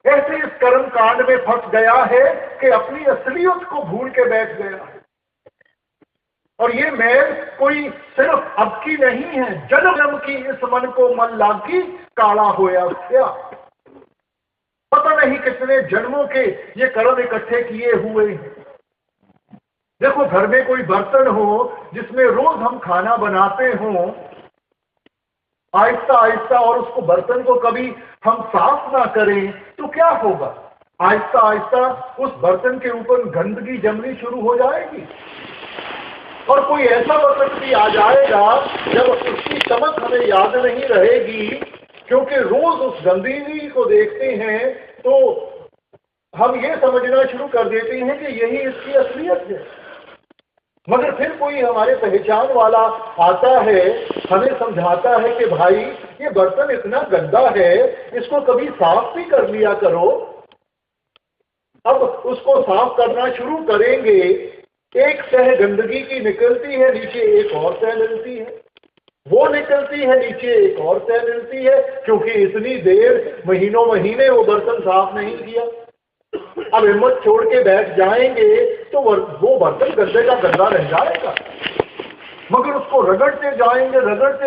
ऐसे इस कर्म कांड में फंस गया है कि अपनी असलियत को भूल के बैठ गया है। और ये मैल कोई सिर्फ अब की नहीं है, जन्म जन्म की इस मन को मन लागी काला होया क्या। पता नहीं कितने जन्मों के ये कर्म इकट्ठे किए हुए हैं। देखो, घर में कोई बर्तन हो जिसमें रोज हम खाना बनाते हों, आहिस्ता आहिस्ता, और उसको बर्तन को कभी हम साफ ना करें तो क्या होगा? आहिस्ता आहिस्ता उस बर्तन के ऊपर गंदगी जमनी शुरू हो जाएगी। और कोई ऐसा वक्त भी आ जाएगा जब उसकी चमक हमें याद नहीं रहेगी, क्योंकि रोज उस गंदगी को देखते हैं तो हम ये समझना शुरू कर देते हैं कि यही इसकी असलियत है। मगर फिर कोई हमारे पहचान वाला आता है, हमें समझाता है कि भाई ये बर्तन इतना गंदा है, इसको कभी साफ भी कर लिया करो। अब उसको साफ करना शुरू करेंगे, एक तह गंदगी की निकलती है, नीचे एक और तह मिलती है, वो निकलती है, नीचे एक और तह मिलती है, क्योंकि इतनी देर महीनों महीने वो बर्तन साफ नहीं किया। अब हिम्मत छोड़ के बैठ जाएंगे तो वो बर्तन गंदे का गंदा रह जाएगा। मगर उसको रगड़ते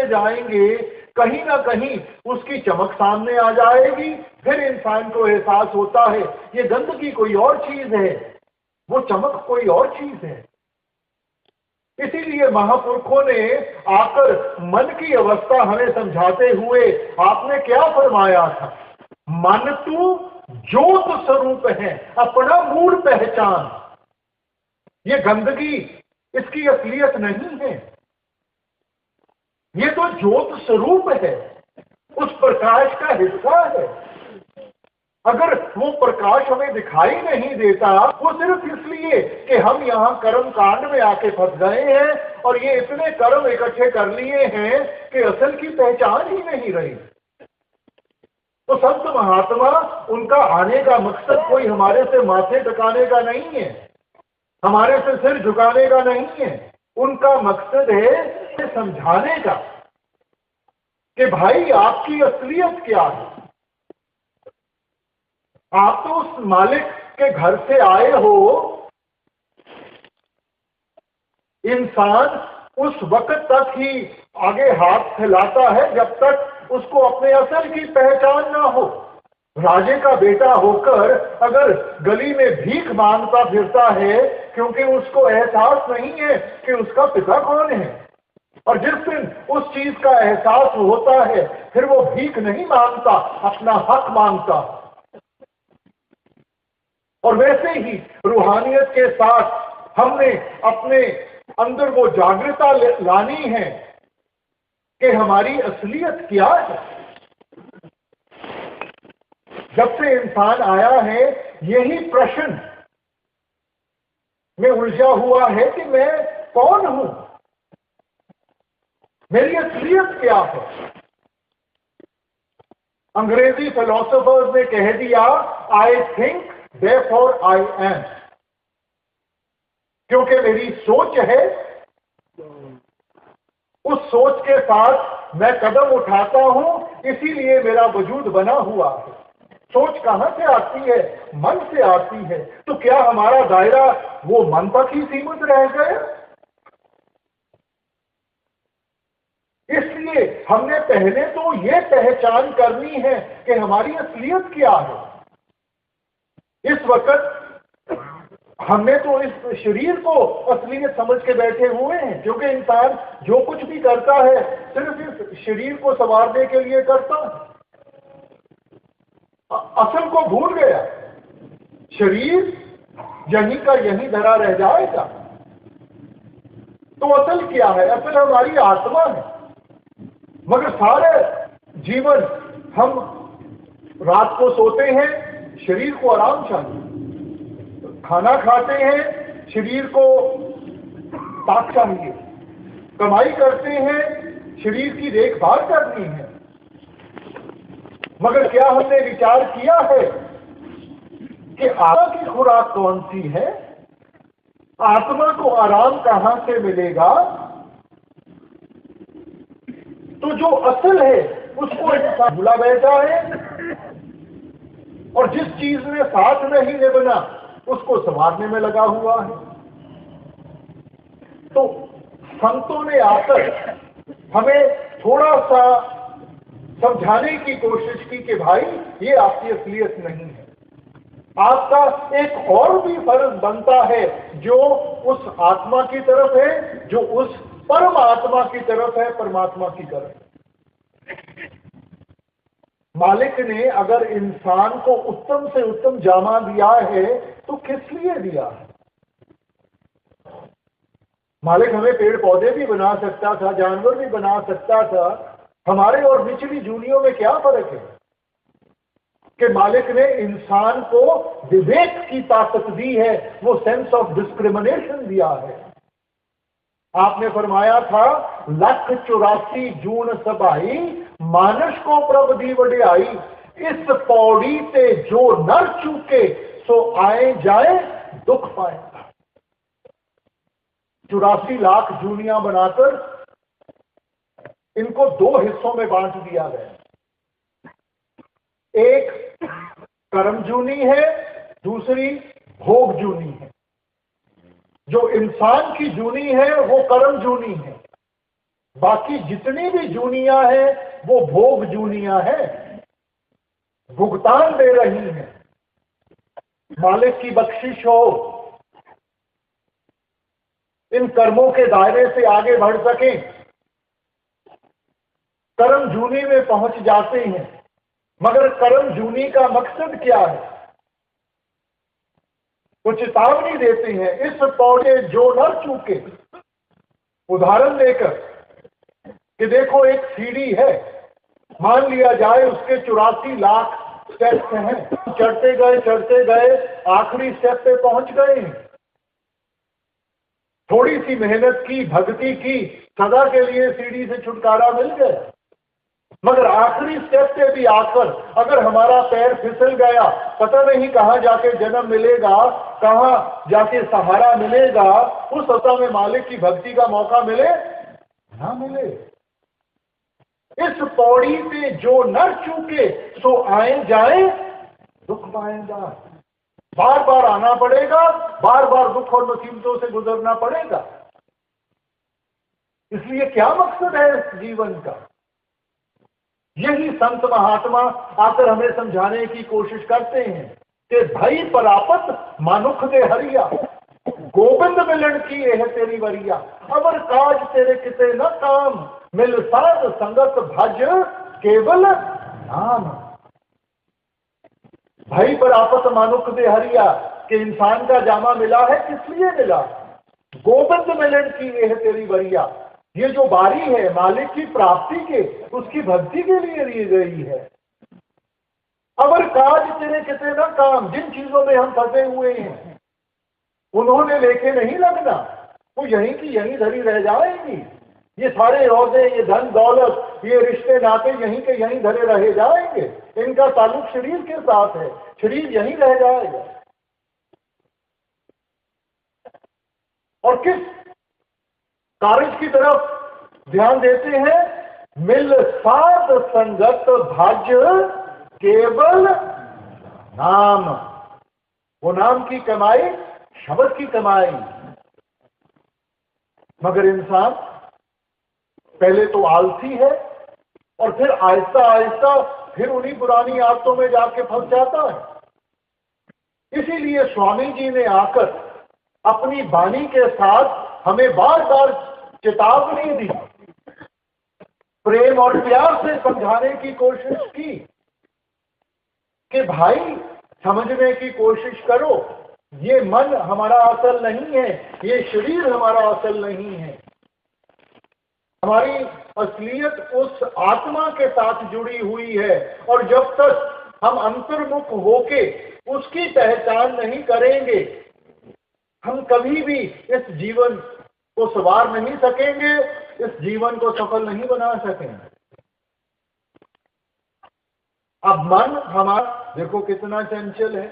जाएंगे, कहीं ना कहीं उसकी चमक सामने आ जाएगी। फिर इंसान को एहसास होता है ये गंदगी कोई और चीज है, वो चमक कोई और चीज है। इसीलिए महापुरुषों ने आकर मन की अवस्था हमें समझाते हुए आपने क्या फरमाया था? मन तू ज्योत स्वरूप है, अपना मूल पहचान। ये गंदगी इसकी असलियत नहीं है, ये तो ज्योत स्वरूप है, उस प्रकाश का हिस्सा है। अगर वो प्रकाश हमें दिखाई नहीं देता, वो सिर्फ इसलिए कि हम यहां कर्म कांड में आके फंस गए हैं और ये इतने कर्म इकट्ठे कर लिए हैं कि असल की पहचान ही नहीं रही। तो संत महात्मा, उनका आने का मकसद कोई हमारे से माथे टकाने का नहीं है, हमारे से सिर झुकाने का नहीं है। उनका मकसद है समझाने का कि भाई आपकी असलियत क्या है। आप तो उस मालिक के घर से आए हो। इंसान उस वक्त तक ही आगे हाथ फैलाता है जब तक उसको अपने असल की पहचान ना हो। राजे का बेटा होकर अगर गली में भीख मांगता फिरता है, क्योंकि उसको एहसास नहीं है कि उसका पिता कौन है। और जिस दिन उस चीज का एहसास होता है, फिर वो भीख नहीं मांगता, अपना हक मांगता। और वैसे ही रूहानियत के साथ हमने अपने अंदर वो जागृता लानी है कि हमारी असलियत क्या है। जब से इंसान आया है, यही प्रश्न में उलझा हुआ है कि मैं कौन हूं, मेरी असलियत क्या है। अंग्रेजी फिलोसोफर्स ने कह दिया, I think therefore I am. क्योंकि मेरी सोच है, उस सोच के साथ मैं कदम उठाता हूं, इसीलिए मेरा वजूद बना हुआ है। सोच कहां से आती है? मन से आती है। तो क्या हमारा दायरा वो मन तक ही सीमित रह गया? इसलिए हमने पहले तो ये पहचान करनी है कि हमारी असलियत क्या है। इस वक्त हमने तो इस शरीर को असलियत समझ के बैठे हुए हैं, क्योंकि इंसान जो कुछ भी करता है सिर्फ इस शरीर को संवारने के लिए करता है। असल को भूल गया। शरीर यहीं का यहीं धरा रह जाएगा। तो असल क्या है? असल हमारी आत्मा है। मगर सारे जीवन हम रात को सोते हैं, शरीर को आराम चाहिए। खाना खाते हैं, शरीर को ताकत चाहिए। कमाई करते हैं, शरीर की देखभाल करनी है। मगर क्या हमने विचार किया है कि आत्मा की खुराक कौन सी है? आत्मा को आराम कहां से मिलेगा? तो जो असल है उसको इंसान भूला बैठा है। और जिस चीज में साथ नहीं निभना उसको संवारने में लगा हुआ है। तो संतों ने आकर हमें थोड़ा सा समझाने की कोशिश की कि भाई ये आपकी असलियत नहीं है, आपका एक और भी फर्ज बनता है जो उस आत्मा की तरफ है, जो उस परम आत्मा की तरफ है, परमात्मा की तरफ। मालिक ने अगर इंसान को उत्तम से उत्तम जामा दिया है तो किस लिए दिया है? मालिक हमें पेड़ पौधे भी बना सकता था, जानवर भी बना सकता था। हमारे और निचली जूनियों में क्या फर्क है कि मालिक ने इंसान को विवेक की ताकत दी है, वो सेंस ऑफ डिस्क्रिमिनेशन दिया है। आपने फरमाया था 184 जून सभाई मानस को प्रभ दी वड्याई, इस पौड़ी से जो नर चूके सो आए जाए दुख पाएगा। 84 लाख जूनियां बनाकर इनको 2 हिस्सों में बांट दिया गया। एक कर्म जूनी है, दूसरी भोग जूनी है। जो इंसान की जूनी है वो कर्म जूनी है, बाकी जितनी भी जूनियां हैं वो भोग जूनियां हैं, भुगतान दे रही हैं। मालिक की बख्शिश हो, इन कर्मों के दायरे से आगे बढ़ सकें, कर्म जूनी में पहुंच जाते हैं। मगर कर्म जूनी का मकसद क्या है? वो चेतावनी देते हैं, इस पौधे जो नर चूके। उदाहरण देकर कि देखो एक सीढ़ी है, मान लिया जाए उसके 84 लाख स्टेप्स हैं, चढ़ते गए आखिरी स्टेप पे पहुंच गए हैं। थोड़ी सी मेहनत की, भक्ति की, सदा के लिए सीढ़ी से छुटकारा मिल गया। मगर आखिरी स्टेप पे भी आकर अगर हमारा पैर फिसल गया, पता नहीं कहां जाके जन्म मिलेगा, कहां जाके सहारा मिलेगा, उस अवस्था में मालिक की भक्ति का मौका मिले ना मिले। इस पौड़ी पे जो नर चूके सो आए जाए दुख पाएगा। बार बार आना पड़ेगा, बार बार दुख और मुसीबतों से गुजरना पड़ेगा। इसलिए क्या मकसद है इस जीवन का? यही संत महात्मा आकर हमें समझाने की कोशिश करते हैं कि भाई परापत मानुख दे हरिया, गोविंद मिलन की यह तेरी वरिया, अवर काज तेरे किते न काम, मिल साध संगत भज केवल नाम। भाई परापत मानुख दे हरिया कि इंसान का जामा मिला है, किस लिए मिला? गोविंद मिलन की यह तेरी वरिया, ये जो बारी है मालिक की प्राप्ति के, उसकी भक्ति के लिए ली गई है। अवर काज तेरे कितने ना काम, जिन चीजों में हम फंसे हुए हैं उन्होंने लेके नहीं लगना, वो यहीं की यहीं धरी रह जाएंगी। ये सारे औहदे, ये धन दौलत, ये रिश्ते नाते यहीं के यहीं धरे रह जाएंगे। इनका ताल्लुक शरीर के साथ है, शरीर यहीं रह जाएगा। और किस कार्य की तरफ ध्यान देते हैं? मिल साध संगत भज केवल नाम। वो नाम की कमाई, शब्द की कमाई। मगर इंसान पहले तो आलसी है और फिर आहिस्ता आहिस्ता फिर उन्हीं पुरानी आदतों में जाके फंस जाता है। इसीलिए स्वामी जी ने आकर अपनी वाणी के साथ हमें बार बार चेतावनी दी, प्रेम और प्यार से समझाने की कोशिश की कि भाई समझने की कोशिश करो, ये मन हमारा असल नहीं है, ये शरीर हमारा असल नहीं है। हमारी असलियत उस आत्मा के साथ जुड़ी हुई है, और जब तक हम अंतर्मुख होके उसकी पहचान नहीं करेंगे, हम कभी भी इस जीवन को सवार नहीं सकेंगे, इस जीवन को सफल नहीं बना सकेंगे। अब मन हमारा देखो कितना चंचल है।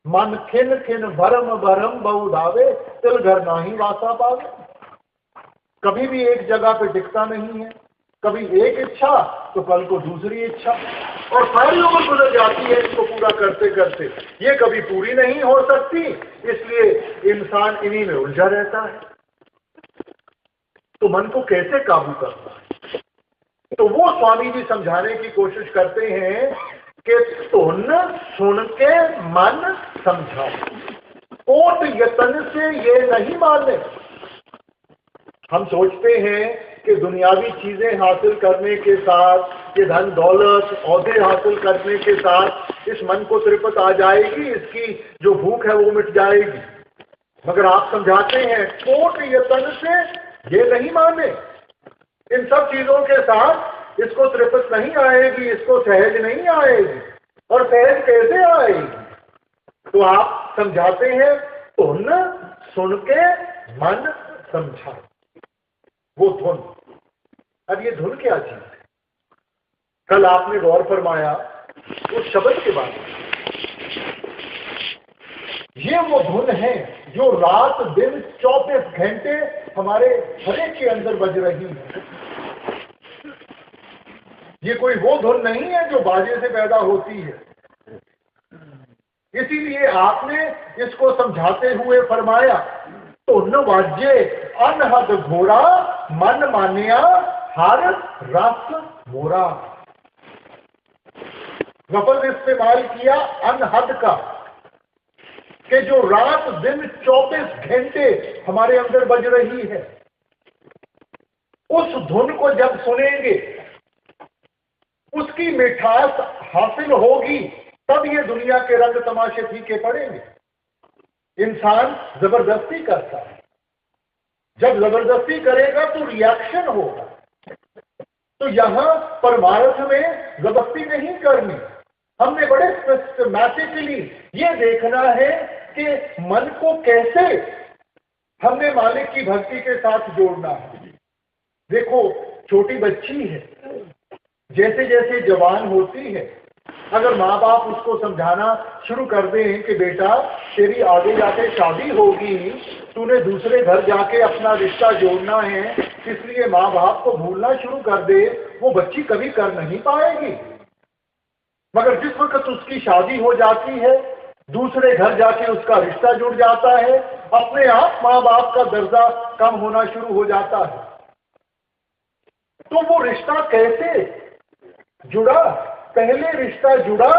मन खिन खिन भरम भरम बहु धावे, तिल घर नाही वासा पावे। कभी भी एक जगह पे टिकता नहीं है, कभी एक इच्छा तो कल को दूसरी इच्छा, और सारी उम्र गुजर जाती है इसको पूरा करते करते। ये कभी पूरी नहीं हो सकती, इसलिए इंसान इन्हीं में उलझा रहता है। तो मन को कैसे काबू करना है? तो वो स्वामी जी समझाने की कोशिश करते हैं कि तुन सुन के मन समझाओ, कोट यतन से ये नहीं माने। हम सोचते हैं कि दुनियावी चीजें हासिल करने के साथ, ये धन दौलत औहदे हासिल करने के साथ इस मन को तृप्त आ जाएगी, इसकी जो भूख है वो मिट जाएगी। मगर आप समझाते हैं कोट यतन से ये नहीं माने, इन सब चीजों के साथ इसको तृप्त नहीं आएगी, इसको सहज नहीं आएगी। और सहज कैसे आएगी? तो आप समझाते हैं धुन सुन के मन समझा, वो धुन। अब ये धुन क्या चीज है? कल आपने गौर फरमाया उस शब्द के बारे में। ये वो धुन है जो रात दिन 24 घंटे हमारे हरेक के अंदर बज रही है। ये कोई वो धुन नहीं है जो बाजे से पैदा होती है। इसीलिए आपने इसको समझाते हुए फरमाया धुन वाज्य अनहद घोड़ा मन मानिया हर रस मोरा। लफ्ज इस्तेमाल किया अनहद का, कि जो रात दिन 24 घंटे हमारे अंदर बज रही है, उस धुन को जब सुनेंगे, उसकी मिठास हासिल होगी, तब ये दुनिया के रंग तमाशे फीके पड़ेंगे। इंसान जबरदस्ती करता है, जब जबरदस्ती करेगा तो रिएक्शन होगा। तो यहां परमार्थ में जबरदस्ती नहीं करनी, हमने बड़े सिस्टमैटिकली ये देखना है कि मन को कैसे हमने मालिक की भक्ति के साथ जोड़ना है। देखो, छोटी बच्ची है, जैसे जैसे जवान होती है, अगर माँ बाप उसको समझाना शुरू कर दें कि बेटा तेरी आगे जाके शादी होगी, तूने दूसरे घर जाके अपना रिश्ता जोड़ना है, इसलिए माँ बाप को भूलना शुरू कर दे, वो बच्ची कभी कर नहीं पाएगी। मगर जिस वक्त उसकी शादी हो जाती है, दूसरे घर जाके उसका रिश्ता जुड़ जाता है, अपने आप माँ बाप का दर्जा कम होना शुरू हो जाता है। तो वो रिश्ता कैसे जुड़ा? पहले रिश्ता जुड़ा,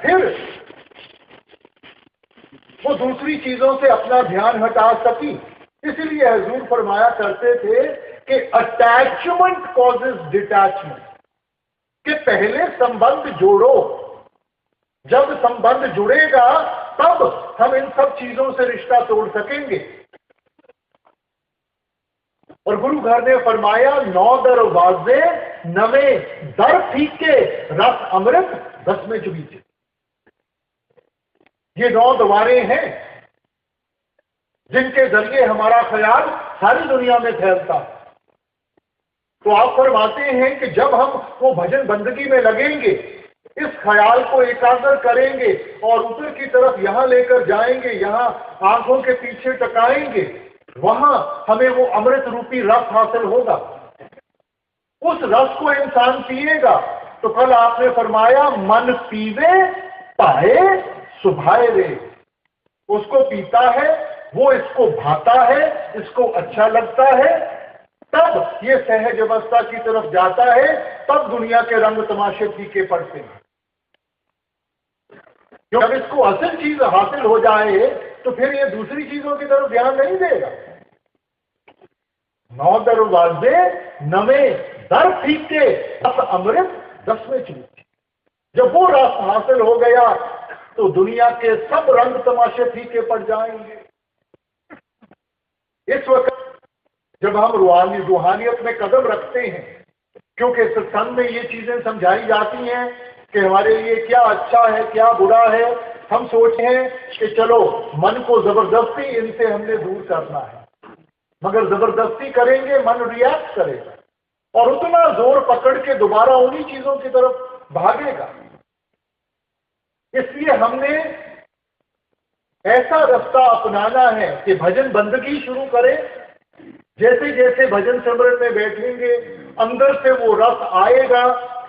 फिर वो दूसरी चीजों से अपना ध्यान हटा सकी। इसलिए हुजूर फरमाया करते थे कि अटैचमेंट कॉजेज डिटैचमेंट, कि पहले संबंध जोड़ो, जब संबंध जुड़ेगा तब हम इन सब चीजों से रिश्ता तोड़ सकेंगे। और गुरु घर ने फरमाया 9 दरवाजे नवे दर फीके रस अमृत 10 में चुबीचे। ये 9 द्वारें हैं जिनके जरिए हमारा ख्याल सारी दुनिया में फैलता है। तो आप फरमाते हैं कि जब हम वो भजन बंदगी में लगेंगे, इस ख्याल को एकाग्र करेंगे और ऊपर की तरफ यहां लेकर जाएंगे, यहां आंखों के पीछे टकाएंगे, वहां हमें वो अमृत रूपी रस हासिल होगा। उस रस को इंसान पिएगा। तो कल आपने फरमाया मन पीवे पाए सुभाए रे, उसको पीता है, वो इसको भाता है, इसको अच्छा लगता है, तब ये सहज अवस्था की तरफ जाता है, तब दुनिया के रंग तमाशे फीके पड़ते हैं। जब इसको असल चीज हासिल हो जाए तो फिर ये दूसरी चीजों की तरफ ध्यान नहीं देगा। 9 दरवाजे नवे दर फीके रस अमृत 10 में चुबीचे। जब वो रस हासिल हो गया तो दुनिया के सब रंग तमाशे फीके पड़ जाएंगे। इस वक्त जब हम रूहानियत में कदम रखते हैं, क्योंकि सत्संग में ये चीजें समझाई जाती हैं कि हमारे लिए क्या अच्छा है क्या बुरा है, हम सोचते हैं कि चलो मन को जबरदस्ती इनसे हमने दूर करना है, मगर जबरदस्ती करेंगे मन रिएक्ट करेगा और उतना जोर पकड़ के दोबारा उन्हीं चीजों की तरफ भागेगा। इसलिए हमने ऐसा रास्ता अपनाना है कि भजन बंदगी शुरू करें। जैसे जैसे भजन सिमरन में बैठेंगे अंदर से वो रस आएगा,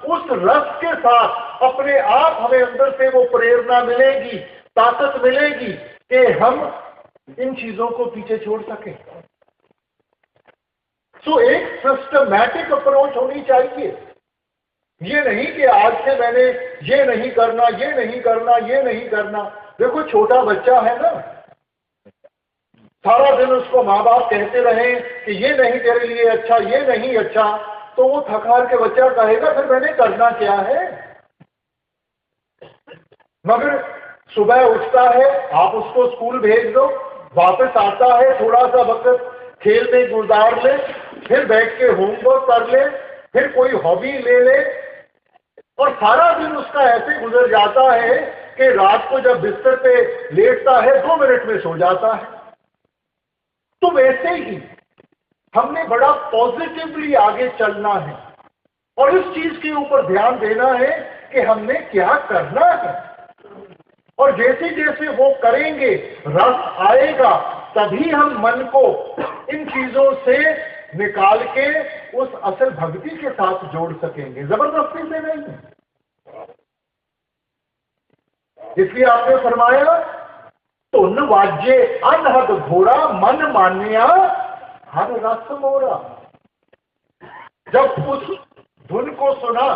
उस रस के साथ अपने आप हमें अंदर से वो प्रेरणा मिलेगी, ताकत मिलेगी कि हम इन चीजों को पीछे छोड़ सकें। सो एक सिस्टमैटिक अप्रोच होनी चाहिए। ये नहीं कि आज से मैंने ये नहीं करना, ये नहीं करना, ये नहीं करना। देखो छोटा बच्चा है ना, सारा दिन उसको माँ बाप कहते रहे कि ये नहीं तेरे लिए अच्छा, ये नहीं अच्छा, तो वो थक हार के बच्चा कहेगा फिर मैंने करना क्या है। मगर सुबह उठता है, आप उसको स्कूल भेज दो, वापस आता है, थोड़ा सा वक्त खेल में गुजार ले, फिर बैठ के होमवर्क कर ले, फिर कोई हॉबी ले ले, और सारा दिन उसका ऐसे गुजर जाता है कि रात को जब बिस्तर पे लेटता है 2 मिनट में सो जाता है। तो वैसे ही हमने बड़ा पॉजिटिवली आगे चलना है और इस चीज के ऊपर ध्यान देना है कि हमने क्या करना है, और जैसे जैसे वो करेंगे रस आएगा, तभी हम मन को इन चीजों से निकाल के उस असल भक्ति के साथ जोड़ सकेंगे, जबरदस्ती से नहीं। इसलिए आपने फरमाया तुन वाज्य अनहद घोरा मन मान्या हर रस मोरा। जब उस धुन को सुना,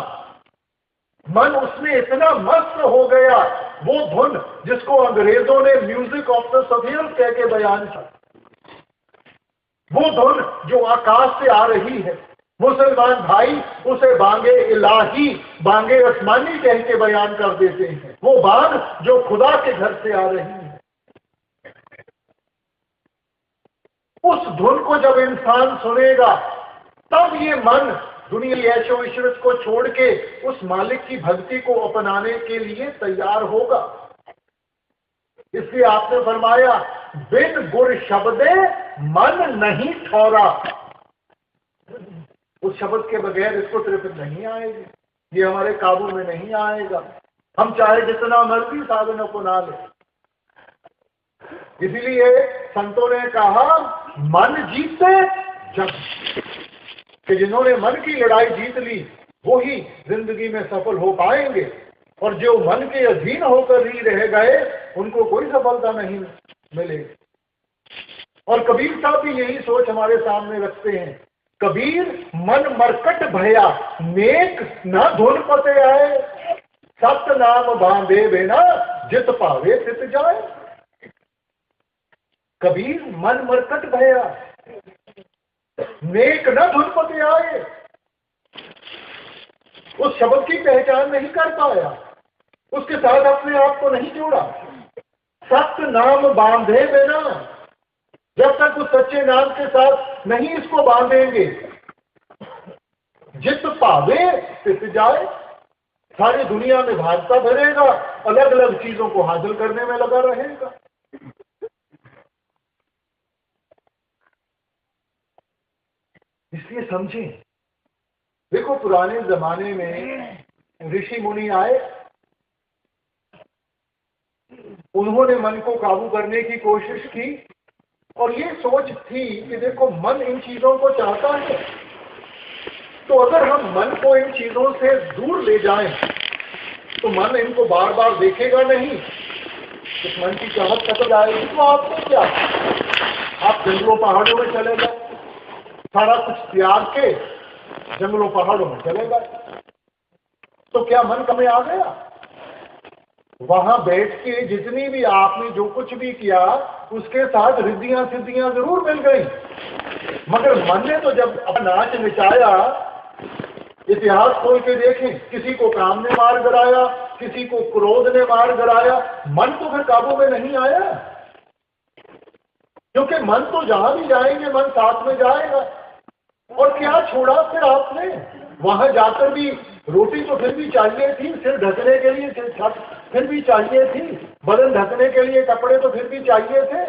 मन उसमें इतना मस्त हो गया, वो धुन जिसको अंग्रेजों ने म्यूजिक ऑफ द सफियर्स कह के बयान किया, वो धुन जो आकाश से आ रही है, मुसलमान भाई उसे बांगे इलाही, बांगे आसमानी कह के बयान कर देते हैं। वो बांग जो खुदा के घर से आ रही है, उस धुन को जब इंसान सुनेगा, तब ये मन दुनिया ऐशो इशरत को छोड़ के उस मालिक की भक्ति को अपनाने के लिए तैयार होगा। इसलिए आपने फरमाया बिन गुर शब्दे मन नहीं ठौरा। उस शब्द के बगैर इसको तृप्ति नहीं आएगी, ये हमारे काबू में नहीं आएगा, हम चाहे जितना मर्जी साधन अपना ले। इसीलिए संतों ने कहा मन जीते जग, कि जिन्होंने मन की लड़ाई जीत ली वो ही जिंदगी में सफल हो पाएंगे, और जो मन के अधीन होकर ही रह गए उनको कोई सफलता नहीं मिलेगी। और कबीर साहब भी यही सोच हमारे सामने रखते हैं। कबीर मन मरकट भया नेक न धुन पते आए, सत नाम बांधे बिना जित पावे तित जाए। कबीर मन मरकट भया नेक न धुन पते आए, उस शब्द की पहचान नहीं कर पाया, उसके साथ अपने आप को नहीं जोड़ा। सत्य नाम बांधे बिना, जब तक उस सच्चे नाम के साथ नहीं इसको बांधेंगे, जित पावे तित जाए, सारी दुनिया में भागता फिरेगा, अलग अलग चीजों को हासिल करने में लगा रहेगा। इसलिए समझें, देखो पुराने जमाने में ऋषि मुनि आए, उन्होंने मन को काबू करने की कोशिश की, और ये सोच थी कि देखो मन इन चीजों को चाहता है, तो अगर हम मन को इन चीजों से दूर ले जाएं तो मन इनको बार बार देखेगा नहीं, इस मन की चाहत कब जाएगी। तो आपको क्या, आप जंगलों पहाड़ों में चले गए, सारा कुछ त्याग के जंगलों पहाड़ों में चले गए, तो क्या मन कम आ गया? वहां बैठ के जितनी भी आपने जो कुछ भी किया उसके साथ रिद्धियां सिद्धियां जरूर मिल गई, मगर मन ने तो जब अपना नाच नचाया, इतिहास खोल के देखें, किसी को काम ने मार गिराया, किसी को क्रोध ने मार गिराया, मन तो फिर काबू में नहीं आया, क्योंकि मन तो जहां भी जाएंगे मन साथ में जाएगा। और क्या छोड़ा फिर आपने? वहां जाकर भी रोटी तो फिर भी चाहिए थी, सिर ढकने के लिए छत फिर भी चाहिए थी, बदन ढकने के लिए कपड़े तो फिर भी चाहिए थे।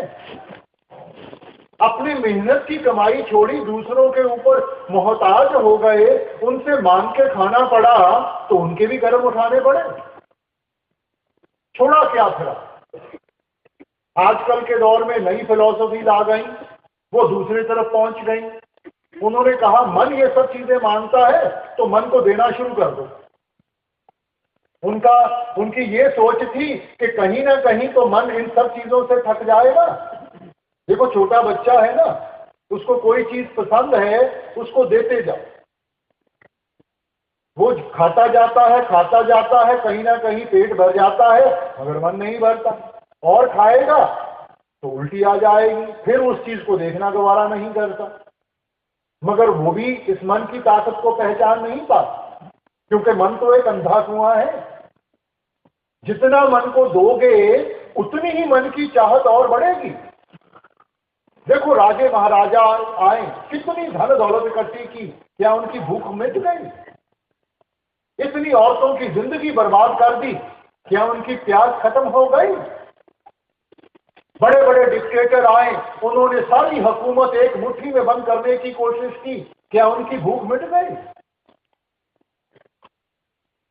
अपनी मेहनत की कमाई छोड़ी, दूसरों के ऊपर मोहताज हो गए, उनसे मांग के खाना पड़ा तो उनके भी कर्म उठाने पड़े। छोड़ा क्या फिर? आजकल के दौर में नई फिलॉसफी आ गई, वो दूसरी तरफ पहुंच गई। उन्होंने कहा मन ये सब चीजें मांगता है तो मन को देना शुरू कर दो। उनकी ये सोच थी कि कहीं ना कहीं तो मन इन सब चीजों से थक जाएगा। देखो छोटा बच्चा है ना, उसको कोई चीज पसंद है, उसको देते जाओ, वो खाता जाता है, कहीं ना कहीं पेट भर जाता है, मगर मन नहीं भरता। और खाएगा तो उल्टी आ जाएगी, फिर उस चीज को देखना दोबारा नहीं करता। मगर वो भी इस मन की ताकत को पहचान नहीं पाता, क्योंकि मन तो एक अंधा कुआं है। जितना मन को दोगे उतनी ही मन की चाहत और बढ़ेगी। देखो राजे महाराजा आए, कितनी धन दौलत इकट्ठी की, क्या उनकी भूख मिट गई? इतनी औरतों की जिंदगी बर्बाद कर दी, क्या उनकी प्यास खत्म हो गई? बड़े बड़े डिक्टेटर आए, उन्होंने सारी हुकूमत एक मुट्ठी में बंद करने की कोशिश की, क्या उनकी भूख मिट गई?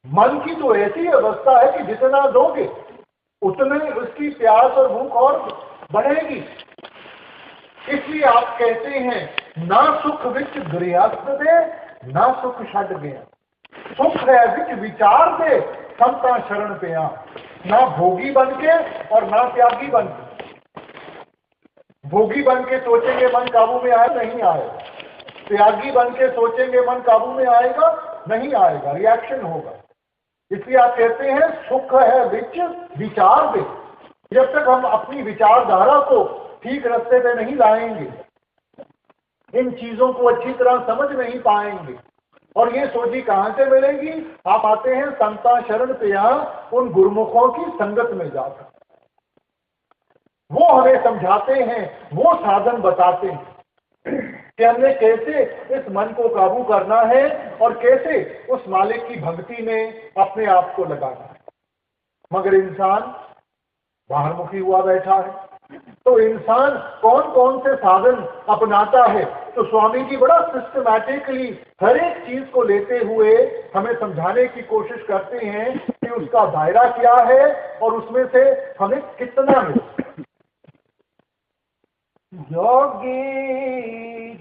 मन की तो ऐसी अवस्था है कि जितना दोगे उतने उसकी प्यास और भूख और बढ़ेगी। इसलिए आप कहते हैं ना सुख विच गृहस्थ दे, ना सुख छड़ गया। सुख है विच विचार दे, समता शरण पे आ। ना भोगी बन के और ना त्यागी बन के। भोगी बन के सोचेंगे मन काबू में आए, नहीं आएगा। त्यागी बन के सोचेंगे मन काबू में आएगा, नहीं आएगा, रिएक्शन होगा। इसलिए आप कहते हैं सुख है विच विचार दे। जब तक हम अपनी विचारधारा को ठीक रास्ते पे नहीं लाएंगे, इन चीजों को अच्छी तरह समझ नहीं पाएंगे। और ये सोची कहां से मिलेगी? आप आते हैं संता शरण पे, यहां उन गुरुमुखों की संगत में जाकर वो हमें समझाते हैं, वो साधन बताते हैं कि हमने कैसे इस मन को काबू करना है और कैसे उस मालिक की भक्ति में अपने आप को लगाना है। मगर इंसान बाहरमुखी हुआ बैठा है। तो इंसान कौन कौन से साधन अपनाता है? तो स्वामी जी बड़ा सिस्टमैटिकली हर एक चीज को लेते हुए हमें समझाने की कोशिश करते हैं कि उसका दायरा क्या है और उसमें से हमें कितना मिले। योगी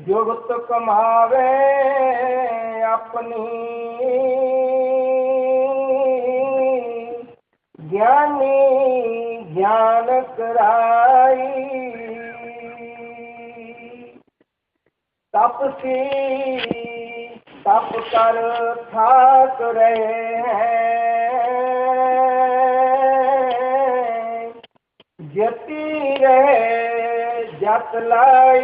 जुगत कमावे अपनी, ज्ञानी ज्ञान कराई। तपसी तप कर थाक रहे हैं, जती रहे जतलाई।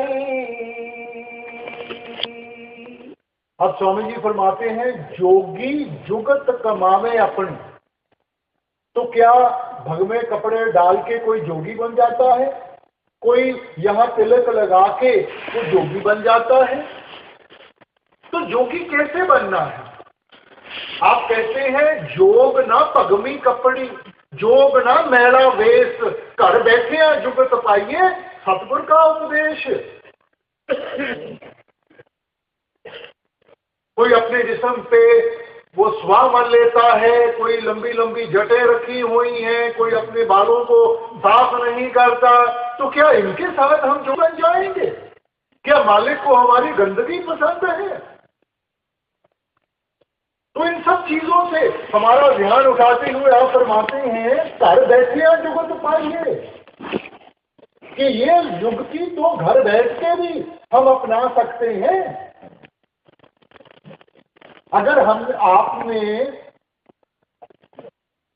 अब स्वामी जी फरमाते हैं जोगी जुगत कमावे अपनी। तो क्या भग में कपड़े डाल के कोई जोगी बन जाता है? कोई यहां तिलक लगा के वो जोगी बन जाता है? तो जोगी कैसे बनना है? आप कहते हैं जोग ना पगमी कपड़ी, जोग ना मैला वेश, घर बैठे हैं जुगत पाइए सतगुर का उपदेश। कोई अपने जिस्म पे वो स्वा मन लेता है, कोई लंबी लंबी जटें रखी हुई हैं, कोई अपने बालों को साफ नहीं करता। तो क्या इनके साथ हम जो बन जाएंगे? क्या मालिक को हमारी गंदगी पसंद है? तो इन सब चीजों से हमारा ध्यान उठाते हुए आप फरमाते हैं घर बैठे जुगत पाइए, कि ये युक्ति तो घर बैठ के भी हम अपना सकते हैं। अगर आपने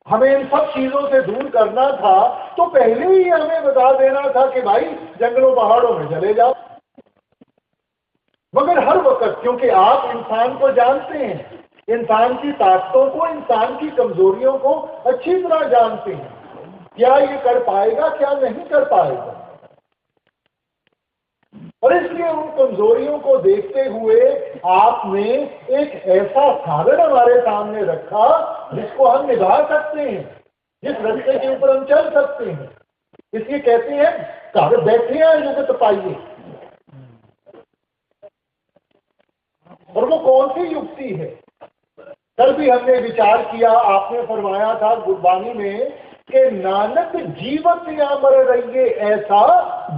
हमें इन सब चीजों से दूर करना था तो पहले ही हमें बता देना था कि भाई जंगलों पहाड़ों में चले जाओ। मगर हर वक्त, क्योंकि आप इंसान को जानते हैं, इंसान की ताकतों को, इंसान की कमजोरियों को अच्छी तरह जानते हैं, क्या ये कर पाएगा क्या नहीं कर पाएगा। और इसलिए उन कमजोरियों को देखते हुए आपने एक ऐसा साधन हमारे सामने रखा जिसको हम निभा सकते हैं, जिस रास्ते के ऊपर हम चल सकते हैं। इसलिए कहते हैं घर बैठे हैं जुगत पाइए। और वो कौन सी युक्ति है? कल भी हमने विचार किया, आपने फरमाया था गुरबानी में कि नानक जीवत या मर रहिए ऐसा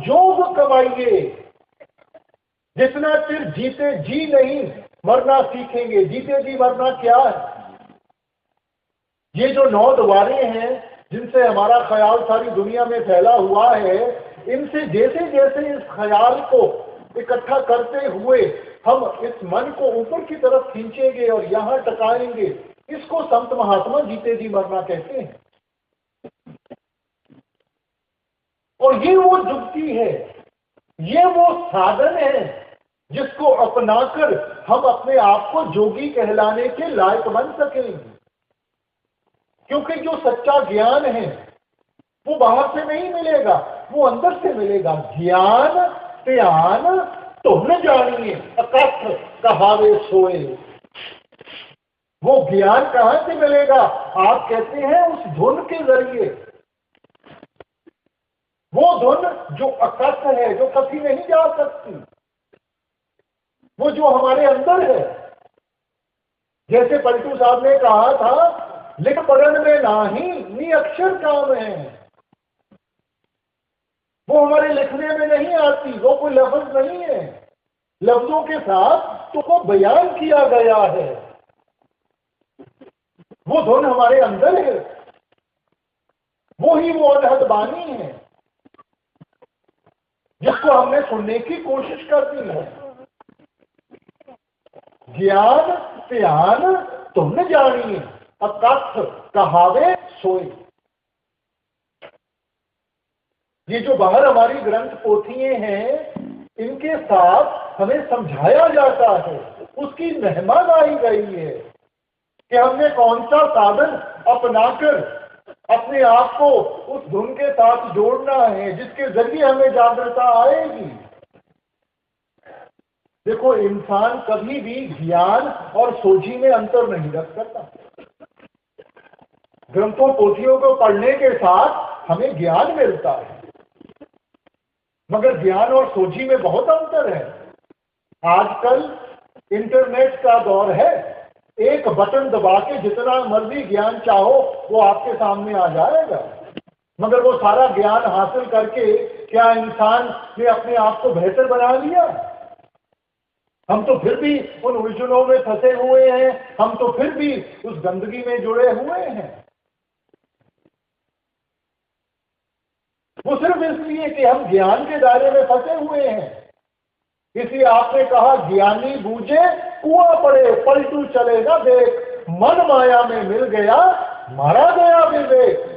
जोग कमाइए। जितना चिर जीते जी नहीं मरना सीखेंगे। जीते जी मरना क्या है? ये जो 9 द्वारें हैं जिनसे हमारा ख्याल सारी दुनिया में फैला हुआ है, इनसे जैसे जैसे इस ख्याल को इकट्ठा करते हुए हम इस मन को ऊपर की तरफ खींचेंगे और यहां टकाएंगे, इसको संत महात्मा जीते जी मरना कहते हैं। और ये वो जुक्ति है, ये वो साधन है जिसको अपनाकर हम अपने आप को जोगी कहलाने के लायक बन सकेंगे। क्योंकि जो सच्चा ज्ञान है वो बाहर से नहीं मिलेगा, वो अंदर से मिलेगा। ज्ञान त्यान तुम न जानिए अकथ कहावे सोए। वो ज्ञान कहां से मिलेगा? आप कहते हैं उस धुन के जरिए। वो धुन जो अकथ है, जो कभी नहीं जा सकती, वो जो हमारे अंदर है। जैसे पलटू साहब ने कहा था, लिख पढ़न में नाही नी अक्षर काम है। वो हमारे लिखने में नहीं आती, वो कोई लफ्ज नहीं है। लफ्जों के साथ तो बयान किया गया है। वो धुन हमारे अंदर है, वो ही वो अनहद बानी है जिसको हमने सुनने की कोशिश करती है। ज्ञान त्यान तुम न जानिए अकथ कहावे सोए। ये जो बाहर हमारी ग्रंथ पोथियां हैं, इनके साथ हमें समझाया जाता है, उसकी मेहमान आई गई है कि हमने कौन सा साधन अपनाकर अपने आप को उस धुन के साथ जोड़ना है जिसके जरिए हमें जागृता आएगी। देखो, इंसान कभी भी ज्ञान और सोझी में अंतर नहीं रख सकता। ग्रंथों पोथियों को पढ़ने के साथ हमें ज्ञान मिलता है, मगर ज्ञान और सोझी में बहुत अंतर है। आजकल इंटरनेट का दौर है, एक बटन दबा के जितना मर्जी ज्ञान चाहो वो आपके सामने आ जाएगा। मगर वो सारा ज्ञान हासिल करके क्या इंसान ने अपने आप को बेहतर बना लिया? हम तो फिर भी उन उलझनों में फंसे हुए हैं, हम तो फिर भी उस गंदगी में जुड़े हुए हैं। वो सिर्फ इसलिए कि हम ज्ञान के दायरे में फंसे हुए हैं। इसलिए आपने कहा, ज्ञानी बूझे कुआं पड़े पलटू चलेगा देख, मन माया में मिल गया मारा गया विवेक।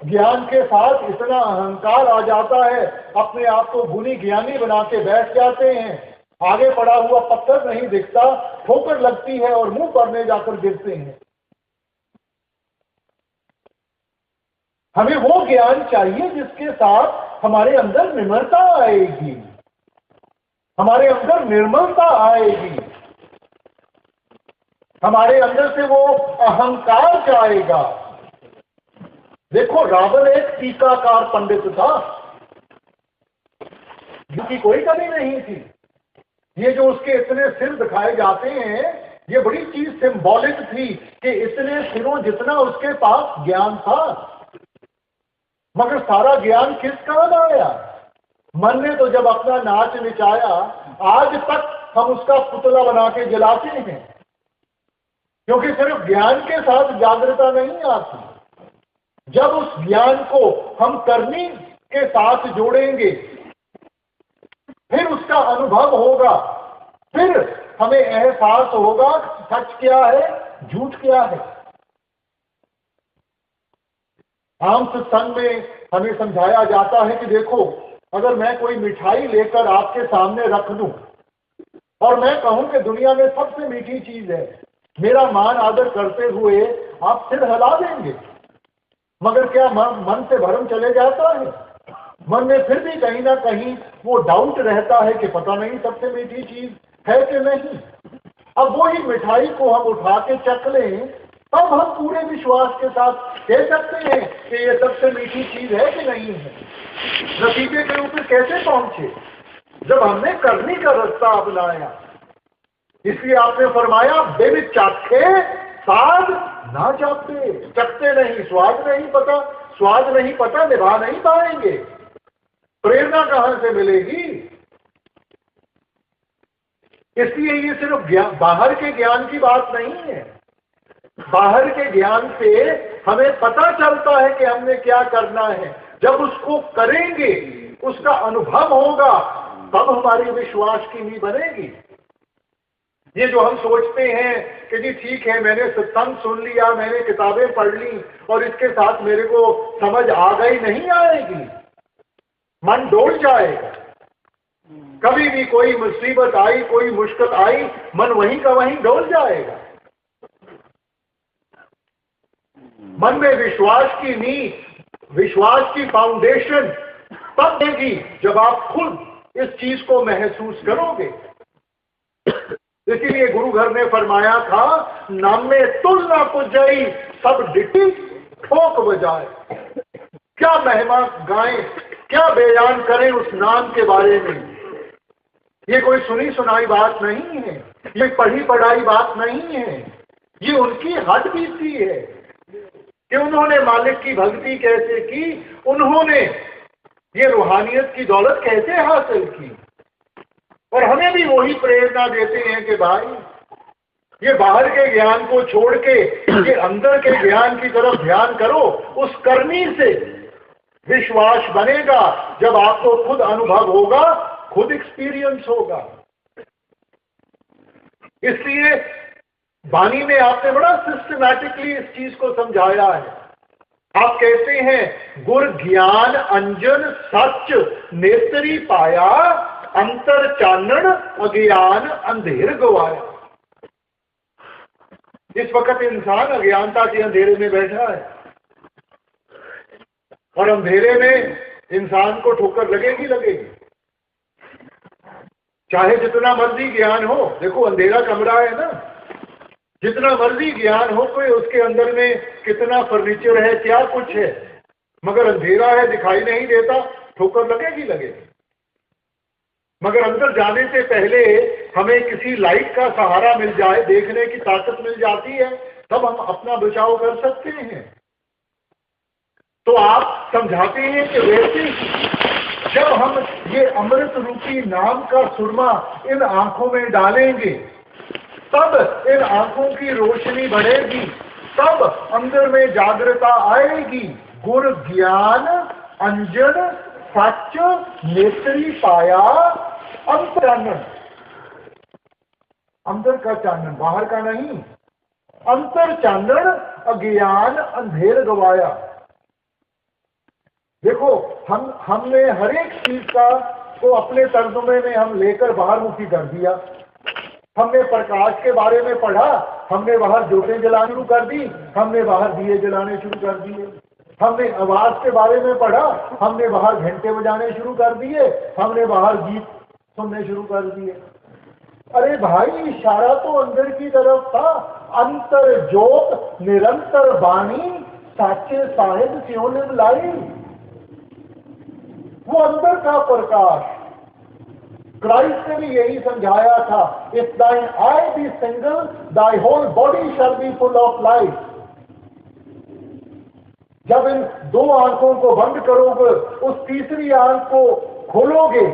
ज्ञान के साथ इतना अहंकार आ जाता है, अपने आप को गुणी ज्ञानी बना के बैठ जाते हैं। आगे पड़ा हुआ पत्थर नहीं दिखता, ठोकर लगती है और मुंह पर जाकर गिरते हैं। हमें वो ज्ञान चाहिए जिसके साथ हमारे अंदर निर्मलता आएगी, हमारे अंदर निर्मलता आएगी, हमारे अंदर से वो अहंकार जाएगा। देखो, रावण एक टीकाकार पंडित था, जिसकी कोई कमी नहीं थी। ये जो उसके इतने सिर दिखाए जाते हैं, ये बड़ी चीज सिंबॉलिक थी कि इतने सिरों जितना उसके पास ज्ञान था। मगर सारा ज्ञान किस काम आया? मन ने तो जब अपना नाच नचाया, आज तक हम उसका पुतला बना के जलाते हैं, क्योंकि सिर्फ ज्ञान के साथ जागृता नहीं आती। जब उस ज्ञान को हम करनी के साथ जोड़ेंगे, फिर उसका अनुभव होगा, फिर हमें एहसास होगा सच क्या है, झूठ क्या है। आम सत्संग में हमें समझाया जाता है कि देखो, अगर मैं कोई मिठाई लेकर आपके सामने रख दूं और मैं कहूं कि दुनिया में सबसे मीठी चीज है, मेरा मान आदर करते हुए आप सिर हिला देंगे। मगर क्या मन से भरम चले जाता है? मन में फिर भी कहीं ना कहीं वो डाउट रहता है कि पता नहीं सबसे मीठी चीज है कि नहीं। अब वो ही मिठाई को हम उठा के चख लें, तब हम पूरे विश्वास के साथ कह सकते हैं कि ये सबसे मीठी चीज है कि नहीं है। नतीजे के ऊपर कैसे पहुंचे? जब हमने करनी का रास्ता अपनाया। इसलिए आपने फरमाया, बेबी चाखे स्वाद ना चाहते, चखते नहीं, स्वाद नहीं पता, स्वाद नहीं पता, निभा नहीं पाएंगे। प्रेरणा कहां से मिलेगी? इसलिए ये सिर्फ बाहर के ज्ञान की बात नहीं है। बाहर के ज्ञान से हमें पता चलता है कि हमने क्या करना है। जब उसको करेंगे, उसका अनुभव होगा, तब हमारी विश्वास की नींव बनेगी। ये जो हम सोचते हैं कि जी ठीक है, मैंने सत्संग सुन लिया, मैंने किताबें पढ़ ली और इसके साथ मेरे को समझ आ गई, नहीं आएगी। मन डोल जाएगा। कभी भी कोई मुसीबत आई, कोई मुश्किल आई, मन वहीं का वहीं डोल जाएगा। मन में विश्वास की नींव, विश्वास की फाउंडेशन तब देगी जब आप खुद इस चीज को महसूस करोगे। इसीलिए गुरु घर ने फरमाया था, नाम में तुलना पुजाई सब डिटी ठोक बजाए। क्या महिमा गाएं, क्या बयान करें उस नाम के बारे में। ये कोई सुनी सुनाई बात नहीं है, ये पढ़ी पढ़ाई बात नहीं है। ये उनकी हद बीती है कि उन्होंने मालिक की भक्ति कैसे की, उन्होंने ये रूहानियत की दौलत कैसे हासिल की। और हमें भी वही प्रेरणा देते हैं कि भाई ये बाहर के ज्ञान को छोड़ के ये अंदर के ज्ञान की तरफ ध्यान करो। उस करनी से विश्वास बनेगा जब आपको खुद अनुभव होगा, खुद एक्सपीरियंस होगा। इसलिए वाणी में आपने बड़ा सिस्टमैटिकली इस चीज को समझाया है। आप कहते हैं, गुर ज्ञान अंजन सच नेत्री पाया, अंतर चानन अज्ञान अंधेर गवाया। इस वक्त इंसान अज्ञानता के अंधेरे में बैठा है और अंधेरे में इंसान को ठोकर लगेगी लगेगी, चाहे जितना मर्जी ज्ञान हो। देखो अंधेरा कमरा है ना, जितना मर्जी ज्ञान हो, कोई उसके अंदर में कितना फर्नीचर है, क्या कुछ है, मगर अंधेरा है, दिखाई नहीं देता, ठोकर लगेगी लगेगी। मगर अंदर जाने से पहले हमें किसी लाइट का सहारा मिल जाए, देखने की ताकत मिल जाती है, तब हम अपना बचाव कर सकते हैं। तो आप समझाते हैं कि वैसे जब हम ये अमृत रूपी नाम का सुरमा इन आंखों में डालेंगे, तब इन आंखों की रोशनी बढ़ेगी, तब अंदर में जागृता आएगी। गुर ज्ञान अंजन सच नेत्री पाया, अंतर चानन, अंदर का चानन, बाहर का नहीं। अंतर चानन अज्ञान अंधेर गवाया। देखो हमने हर एक चीज का को अपने तर्जुमे में हम लेकर बाहर मुखी कर दिया। हमने प्रकाश के बारे में पढ़ा, हमने बाहर जोतें जलानी शुरू कर दी, हमने बाहर दिए जलाने शुरू कर दिए। हमने आवाज के बारे में पढ़ा, हमने बाहर घंटे बजाने शुरू कर दिए, हमने बाहर गीत सुनने शुरू कर दिए। अरे भाई, इशारा तो अंदर की तरफ था। अंतर जोत निरंतर बाणी, साचे साहिब क्यों निम लाई। वो अंदर का प्रकाश। क्राइस्ट ने भी यही समझाया था, if thine eye be single, thy whole body shall be full of light. जब इन दो आंखों को बंद करोगे, उस तीसरी आंख को खोलोगे,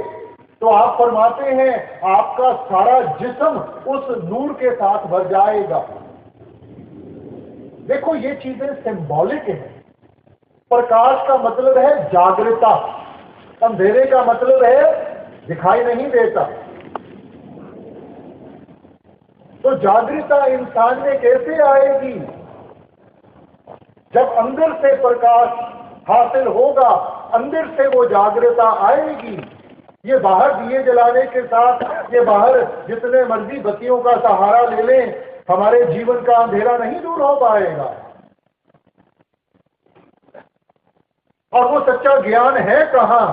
तो आप फरमाते हैं आपका सारा जिस्म उस नूर के साथ भर जाएगा। देखो ये चीजें सिंबॉलिक है। प्रकाश का मतलब है जागृता, अंधेरे का मतलब है दिखाई नहीं देता। तो जागृता इंसान में कैसे आएगी? जब अंदर से प्रकाश हासिल होगा, अंदर से वो जागृता आएगी। ये बाहर दिए जलाने के साथ, ये बाहर जितने मर्जी बत्तियों का सहारा ले लें, हमारे जीवन का अंधेरा नहीं दूर हो पाएगा। और वो सच्चा ज्ञान है कहां?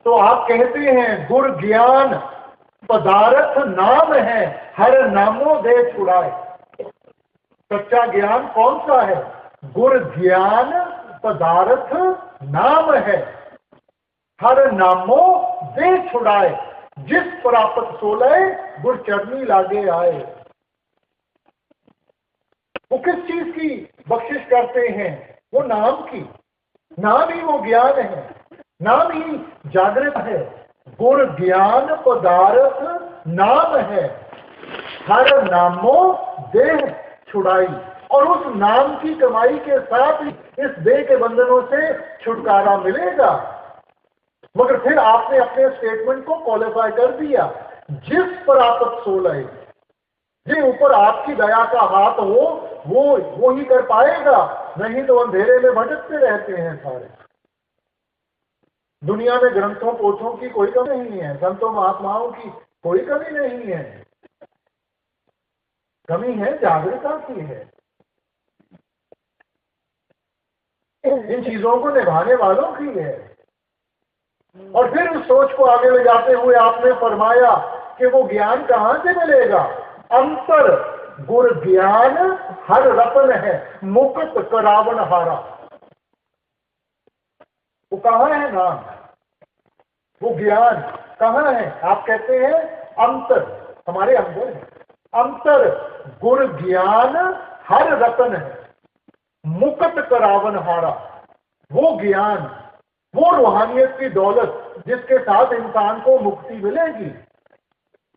तो आप कहते हैं गुर ज्ञान पदार्थ नाम है, हर नामों दे छुड़ाए। सच्चा ज्ञान कौन सा है? गुर ज्ञान पदार्थ नाम है, हर नामों दे छुड़ाए। जिस प्राप्त सोलय गुर चरनी लागे आए। वो किस चीज की बख्शिश करते हैं? वो नाम की। नाम ही वो ज्ञान है, नाम ही जागृत है। गुर ज्ञान पदार्थ नाम है। हर नामो देह छुड़ाई, और उस नाम की कमाई के साथ इस देह के बंधनों से छुटकारा मिलेगा। मगर फिर आपने अपने स्टेटमेंट को क्वालिफाई कर दिया, जिस पर आपत सो लए, जिस ऊपर आपकी दया का हाथ हो वो ही कर पाएगा, नहीं तो अंधेरे में भटकते रहते हैं सारे। दुनिया में ग्रंथों पोथों की कोई कमी नहीं है, संतों महात्माओं की कोई कमी नहीं है, कमी है जागरूकता की है। इन चीजों को निभाने वालों की है। और फिर उस सोच को आगे ले जाते हुए आपने फरमाया कि वो ज्ञान कहां से मिलेगा? अंतर गुर ज्ञान हर रतन है, मुक्त करावन हारा। वो कहां है नाम? वो ज्ञान कहां है? आप कहते हैं अंतर हमारे अंदर है। अंतर गुर ज्ञान हर रतन है, मुक्त करावन हारा। वो ज्ञान, वो रूहानियत की दौलत जिसके साथ इंसान को मुक्ति मिलेगी।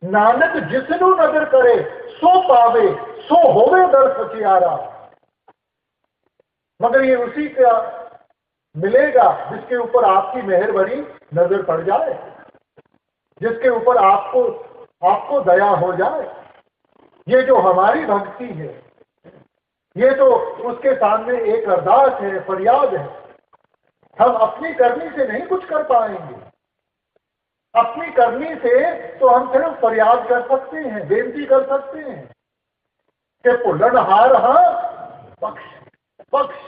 नानक जिसनु नजर करे सो पावे, सो होवे दर सचियारा। मगर ये उसी का मिलेगा जिसके ऊपर आपकी मेहर भरी नजर पड़ जाए, जिसके ऊपर आपको दया हो जाए। ये जो हमारी भक्ति है, ये तो उसके सामने एक अरदास है, फरियाद है। हम अपनी करनी से नहीं कुछ कर पाएंगे। अपनी करनी से तो हम सिर्फ फरियाद कर सकते हैं, बेनती कर सकते हैं कि भुल्लनहार हां बख्श बख्श।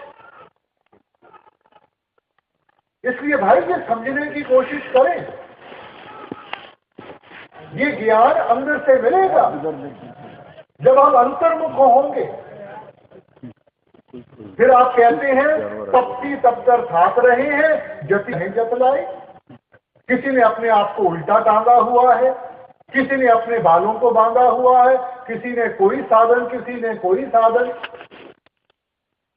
इसलिए भाई ये समझने की कोशिश करें, ये ज्ञान अंदर से मिलेगा जब हम अंतर्मुख होंगे। फिर आप कहते हैं तपती तपकर थाक रहे हैं, जति है जतलाए। किसी ने अपने आप को उल्टा टांगा हुआ है, किसी ने अपने बालों को बांधा हुआ है, किसी ने कोई साधन, किसी ने कोई साधन।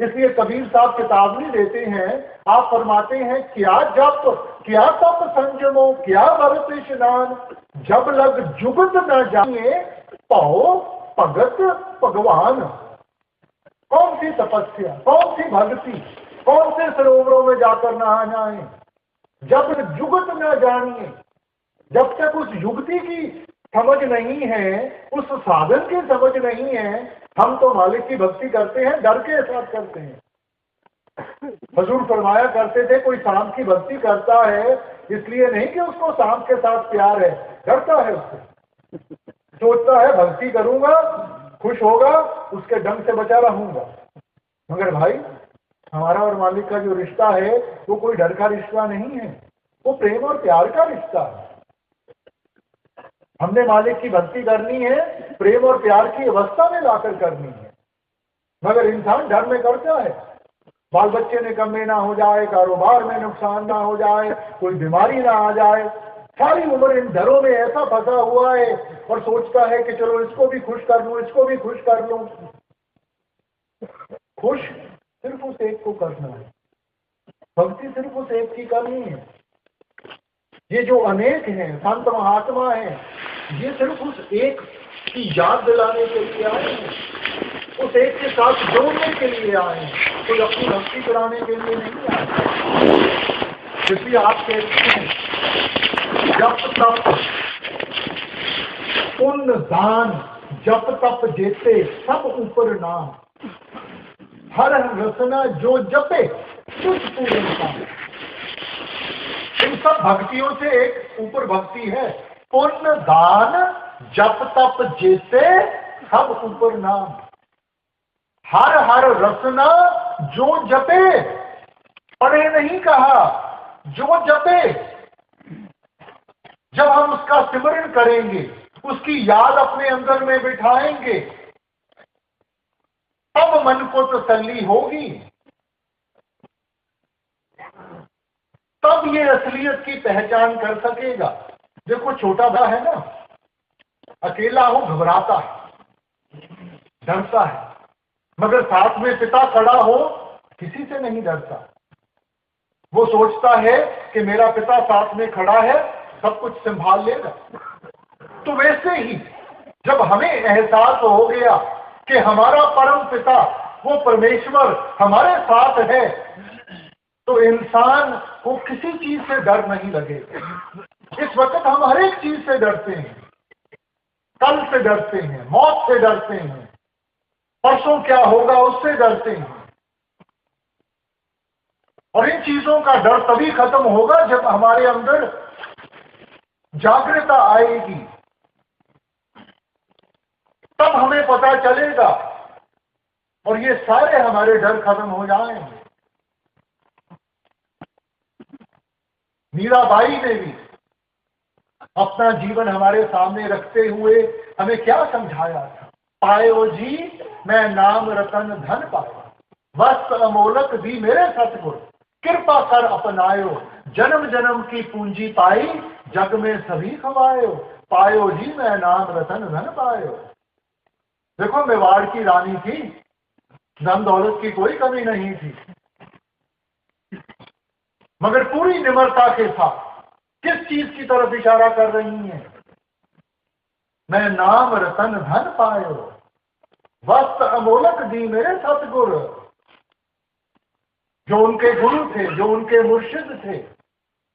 इसलिए कबीर साहब चेतावनी देते हैं, आप फरमाते हैं क्या जप क्या तप संजमो क्या व्रत स्नान, जब लग जुगत न जाए पाओ भगत भगवान। कौन सी तपस्या, कौन सी भक्ति, कौन से सरोवरों में जाकर नहा जाए? जब जुगत न जानिए, जब तक उस युक्ति की समझ नहीं है, उस साधन की समझ नहीं है, हम तो मालिक की भक्ति करते हैं, डर के साथ करते हैं। हुजूर फरमाया करते थे, कोई सांप की भक्ति करता है इसलिए नहीं कि उसको सांप के साथ प्यार है, डरता है उससे, सोचता है भक्ति करूंगा, खुश होगा, उसके डंग से बचा रहूंगा। मगर भाई हमारा और मालिक का जो रिश्ता है वो कोई डर का रिश्ता नहीं है, वो प्रेम और प्यार का रिश्ता है। हमने मालिक की भक्ति करनी है, प्रेम और प्यार की अवस्था में लाकर करनी है। मगर इंसान डर में करता है, बाल बच्चे निकम्मे ना हो जाए, कारोबार में नुकसान ना हो जाए, कोई बीमारी ना आ जाए। सारी उम्र इन डरों में ऐसा फंसा हुआ है और सोचता है कि चलो इसको भी खुश कर लूं, इसको भी खुश कर लूं। खुश सिर्फ उस एक को करना है, भक्ति सिर्फ उस एक की करनी है। ये जो अनेक हैं, संत महात्मा हैं, ये सिर्फ उस एक की याद दिलाने के लिए आए हैं, उस एक के साथ जोड़ने के लिए आए हैं, कोई अपनी भक्ति कराने के लिए नहीं आए। इसलिए आप कहते हैं जप तप पुण्य दान, जप तप जेते सब ऊपर नाम, हर रसना जो जपे तुझ पूर्ण काम। इन सब भक्तियों से एक ऊपर भक्ति है, पुण्य दान जप तप जेते सब ऊपर नाम, हर हर रसना जो जपे। पढ़े नहीं कहा, जो जपे। जब हम उसका सिमरन करेंगे, उसकी याद अपने अंदर में बिठाएंगे, तब मन को तसल्ली होगी, तब ये असलियत की पहचान कर सकेगा। देखो छोटा बड़ा है ना, अकेला हो घबराता है, डरता है, मगर साथ में पिता खड़ा हो किसी से नहीं डरता। वो सोचता है कि मेरा पिता साथ में खड़ा है, सब कुछ संभाल लेगा। तो वैसे ही जब हमें एहसास हो गया कि हमारा परम पिता वो परमेश्वर हमारे साथ है, तो इंसान को किसी चीज से डर नहीं लगेगा। इस वक्त हम हर एक चीज से डरते हैं, कल से डरते हैं, मौत से डरते हैं, परसों क्या होगा उससे डरते हैं। और इन चीजों का डर तभी खत्म होगा जब हमारे अंदर जागृता आएगी, तब हमें पता चलेगा और ये सारे हमारे डर खत्म हो जाएंगे। मीराबाई ने भी अपना जीवन हमारे सामने रखते हुए हमें क्या समझाया था? पायो जी मैं नाम रतन धन पाया, वस्त्र अमोलक दी मेरे सतगुर, कृपा कर अपनायो, जन्म जन्म की पूंजी पाई, जग में सभी खवायो, पायो जी मैं नाम रतन धन पायो। देखो मेवाड़ की रानी थी, धन दौलत की कोई कमी नहीं थी, मगर पूरी निम्रता के साथ किस चीज की तरफ इशारा कर रही हैं? मैं नाम रतन धन पायो, वस्त्र अमोलक दी मेरे सतगुर। जो उनके गुरु थे, जो उनके मुर्शिद थे,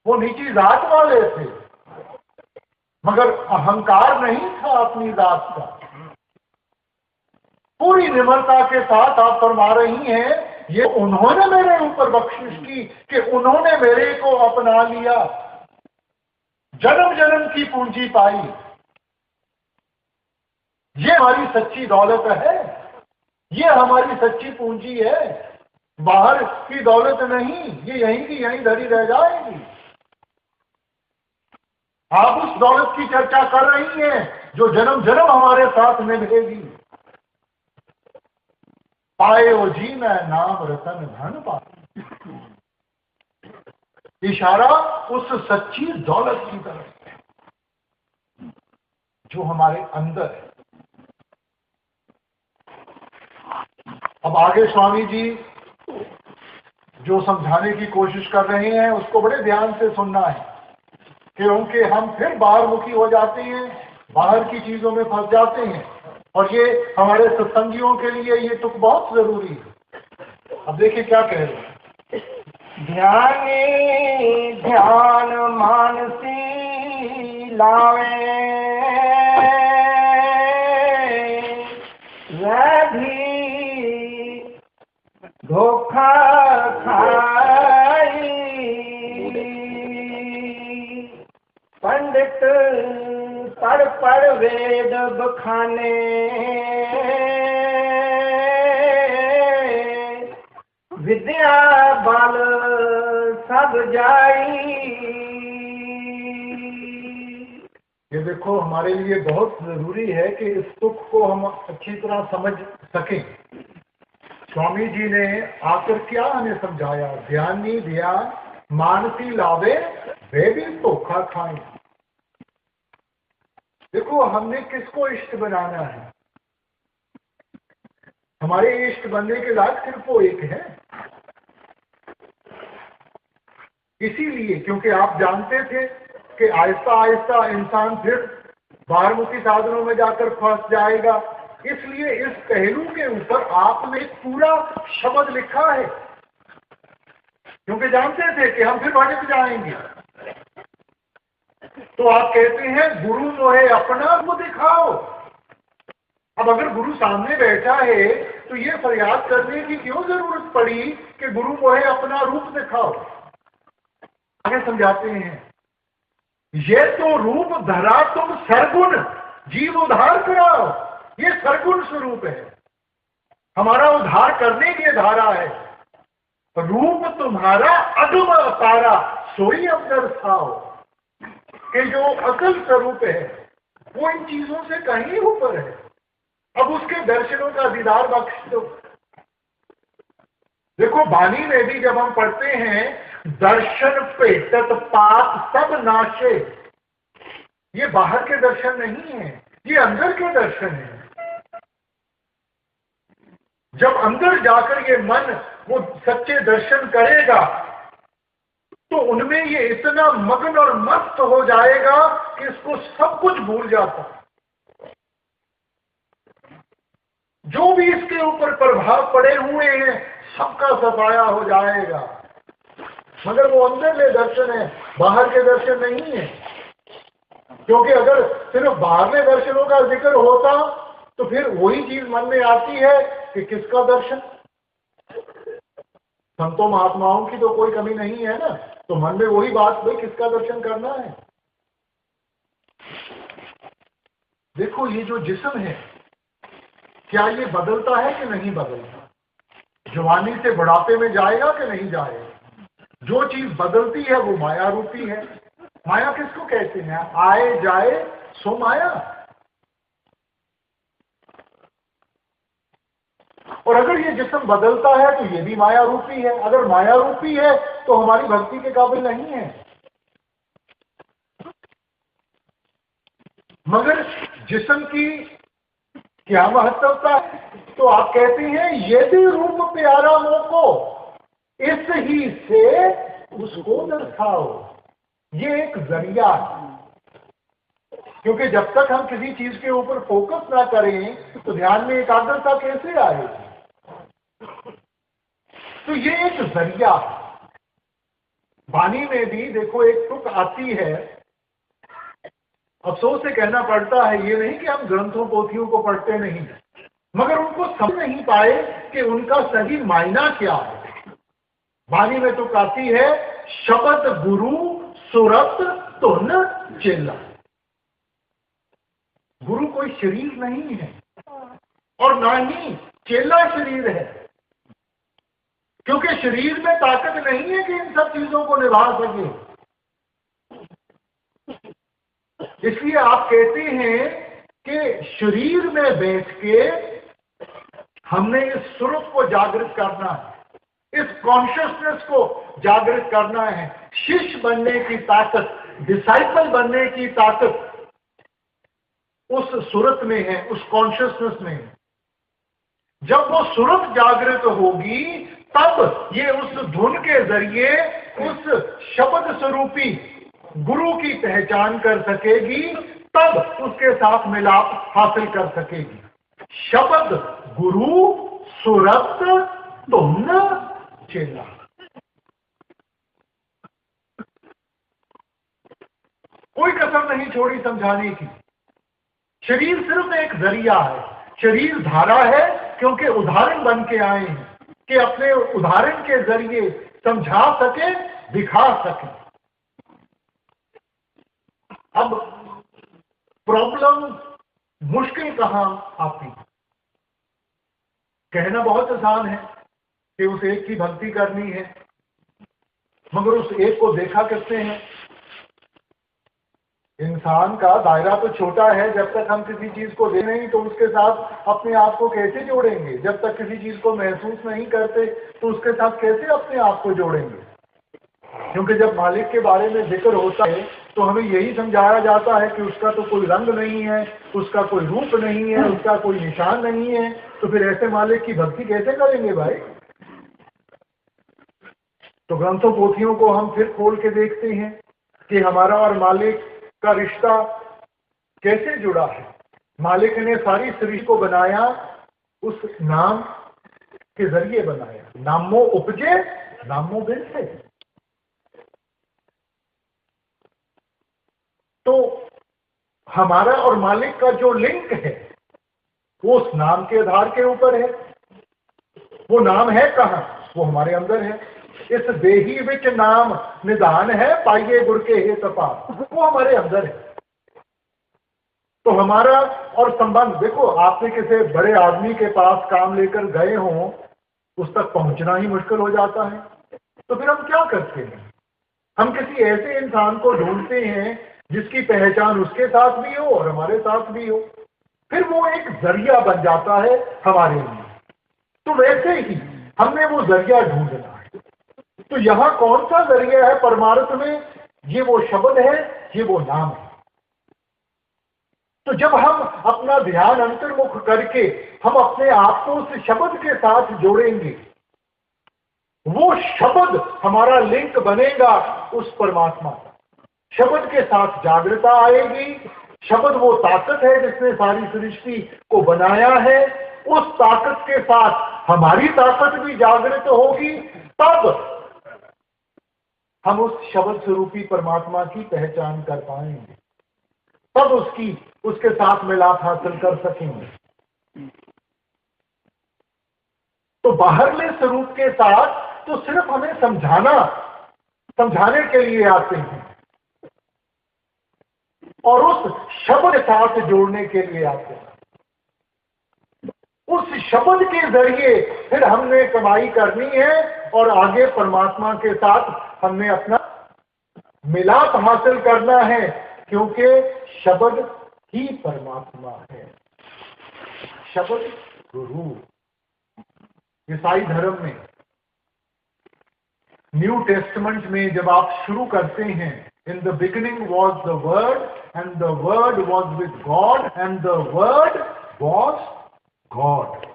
वो नीची जात वाले थे, मगर अहंकार नहीं था अपनी जात का। पूरी निम्रता के साथ आप फरमा रही हैं, ये उन्होंने मेरे ऊपर बख्शिश की कि उन्होंने मेरे को अपना लिया, जन्म जन्म की पूंजी पाई। ये हमारी सच्ची दौलत है, ये हमारी सच्ची पूंजी है, बाहर की दौलत नहीं, ये यहीं की यहीं धरी रह जाएगी। आप उस दौलत की चर्चा कर रही हैं जो जन्म जन्म हमारे साथ में मिलेगी। पायो जी मैं नाम रतन धन पाया, इशारा उस सच्ची दौलत की तरफ है जो हमारे अंदर है। अब आगे स्वामी जी जो समझाने की कोशिश कर रहे हैं उसको बड़े ध्यान से सुनना है, क्योंकि हम फिर बाहर मुखी हो जाते हैं, बाहर की चीजों में फंस जाते हैं, और ये हमारे सत्संगियों के लिए ये तुक बहुत जरूरी है। अब देखिए क्या कह रहे हैं। ध्यानी ध्यान मानसी लावे, वह भी धोखा खाई, पंडित पढ़ वेद बखाने, विद्या बल सब जाई। ये देखो हमारे लिए बहुत जरूरी है कि इस तुक को हम अच्छी तरह समझ सकें। स्वामी जी ने आकर क्या हमें समझाया? ध्यानी ध्यान मानसी लावे, वे भी धोखा खाएं। देखो हमने किसको इष्ट बनाना है? हमारे इष्ट बनने के लायक सिर्फ वो एक है। इसीलिए क्योंकि आप जानते थे कि आहिस्ता आहिस्ता इंसान फिर बाहरमुखी साधनों में जाकर फंस जाएगा, इसलिए इस पहलू के ऊपर आपने एक पूरा शब्द लिखा है, क्योंकि जानते थे कि हम फिर भटक जाएंगे। तो आप कहते हैं गुरु जो है अपना वो दिखाओ। अब अगर गुरु सामने बैठा है तो ये फरियाद करने की क्यों जरूरत पड़ी कि गुरु जो है अपना रूप दिखाओ? आगे समझाते हैं, ये तो रूप धरा तुम सरगुण जीव उद्धार कराओ। ये सरगुण स्वरूप है, हमारा उद्धार करने की धारा है। रूप तुम्हारा अगम अपारा सोई अंदर थाओ, कि जो असल स्वरूप है वो इन चीजों से कहीं ऊपर है। अब उसके दर्शनों का दीदार बख्श दो। देखो वाणी में भी जब हम पढ़ते हैं दर्शन पेटत पाप सब नाशे, ये बाहर के दर्शन नहीं है, ये अंदर के दर्शन है। जब अंदर जाकर ये मन वो सच्चे दर्शन करेगा तो उनमें ये इतना मग्न और मस्त हो जाएगा कि इसको सब कुछ भूल जाता है। जो भी इसके ऊपर प्रभाव पड़े हुए हैं सबका सफाया हो जाएगा। मगर वो अंदरले दर्शन है, बाहर के दर्शन नहीं है। क्योंकि अगर सिर्फ बाहरले दर्शनों का जिक्र होता तो फिर वही चीज मन में आती है कि किसका दर्शन। संतों महात्माओं की तो कोई कमी नहीं है ना, तो मन में वही बात, भाई किसका दर्शन करना है। देखो ये जो जिस्म है, क्या ये बदलता है कि नहीं बदलता? जवानी से बुढ़ापे में जाएगा कि नहीं जाएगा? जो चीज बदलती है वो माया रूपी है। माया किसको कहते हैं? आए जाए सो माया। और अगर ये जिस्म बदलता है तो ये भी माया रूपी है। अगर माया रूपी है तो हमारी भक्ति के काबिल नहीं है। मगर जिस्म की क्या महत्वता है? तो आप कहते हैं ये भी रूप प्यारा मोको, इस ही से उसको दर्शाओ। ये एक जरिया है। क्योंकि जब तक हम किसी चीज के ऊपर फोकस ना करें तो ध्यान में एकाग्रता कैसे आएगी? तो ये एक जरिया है। वाणी में भी देखो एक तुक आती है, अफसोस से कहना पड़ता है, ये नहीं कि हम ग्रंथों पोथियों को पढ़ते नहीं, मगर उनको समझ नहीं पाए कि उनका सही मायना क्या है। वाणी में तुक आती है, शब्द गुरु सुरत तुन चेला। गुरु कोई शरीर नहीं है और ना ही चेला शरीर है, क्योंकि शरीर में ताकत नहीं है कि इन सब चीजों को निभा सके। इसलिए आप कहते हैं कि शरीर में बैठ के हमने इस स्वरूप को जागृत करना है, इस कॉन्शियसनेस को जागृत करना है। शिष्य बनने की ताकत, डिसाइपल बनने की ताकत उस सूरत में है, उस कॉन्शियसनेस में है। जब वो सूरत जागृत होगी तब ये उस धुन के जरिए उस शब्द स्वरूपी गुरु की पहचान कर सकेगी, तब उसके साथ मिलाप हासिल कर सकेगी। शब्द गुरु सुरत तुम चेला। कोई कसर नहीं छोड़ी समझाने की। शरीर सिर्फ एक जरिया है, शरीर धारा है, क्योंकि उदाहरण बन के आए हैं कि अपने उदाहरण के जरिए समझा सके, दिखा सके। अब प्रॉब्लम मुश्किल कहां आती है? कहना बहुत आसान है कि उस एक की भक्ति करनी है, मगर उस एक को देखा किसने है? इंसान का दायरा तो छोटा है। जब तक हम किसी चीज को दे नहीं तो उसके साथ अपने आप को कैसे जोड़ेंगे? जब तक किसी चीज को महसूस नहीं करते तो उसके साथ कैसे अपने आप को जोड़ेंगे? क्योंकि जब मालिक के बारे में जिक्र होता है तो हमें यही समझाया जाता है कि उसका तो कोई रंग नहीं है, उसका कोई रूप नहीं है, उसका कोई निशान नहीं है। तो फिर ऐसे मालिक की भक्ति कैसे करेंगे भाई? तो ग्रंथों पोथियों को हम फिर खोल के देखते हैं कि हमारा और मालिक का रिश्ता कैसे जुड़ा है। मालिक ने सारी सृष्टि को बनाया, उस नाम के जरिए बनाया। नामो उपजे नामो बिरसे। तो हमारा और मालिक का जो लिंक है वो उस नाम के आधार के ऊपर है। वो नाम है कहां? वो हमारे अंदर है। इस देही विच नाम निदान है, पाइये गुर के हे तपा। वो हमारे अंदर है। तो हमारा और संबंध, देखो आपने किसी बड़े आदमी के पास काम लेकर गए हों, उस तक पहुंचना ही मुश्किल हो जाता है। तो फिर हम क्या करते हैं? हम किसी ऐसे इंसान को ढूंढते हैं जिसकी पहचान उसके साथ भी हो और हमारे साथ भी हो। फिर वो एक जरिया बन जाता है हमारे लिए। तो वैसे ही हमने वो जरिया ढूंढना है। तो यहां कौन सा जरिया है परमार्थ में? ये वो शब्द है, ये वो नाम है। तो जब हम अपना ध्यान अंतर्मुख करके हम अपने आप को उस शब्द के साथ जोड़ेंगे, वो शब्द हमारा लिंक बनेगा उस परमात्मा का। शब्द के साथ जागृता आएगी। शब्द वो ताकत है जिसने सारी सृष्टि को बनाया है। उस ताकत के साथ हमारी ताकत भी जागृत होगी। तब हम उस शब्द स्वरूपी परमात्मा की पहचान कर पाएंगे। तब उसके साथ मिलाप हासिल कर सकेंगे। तो बाहरले स्वरूप के साथ तो सिर्फ हमें समझाने के लिए आते हैं और उस शब्द के साथ जोड़ने के लिए आते हैं। उस शब्द के जरिए फिर हमने कमाई करनी है और आगे परमात्मा के साथ हमने अपना मिलाप हासिल करना है, क्योंकि शब्द ही परमात्मा है। शब्द गुरु। ईसाई धर्म में न्यू टेस्टमेंट में जब आप शुरू करते हैं, in the beginning was the word and the word was with God and the word was God.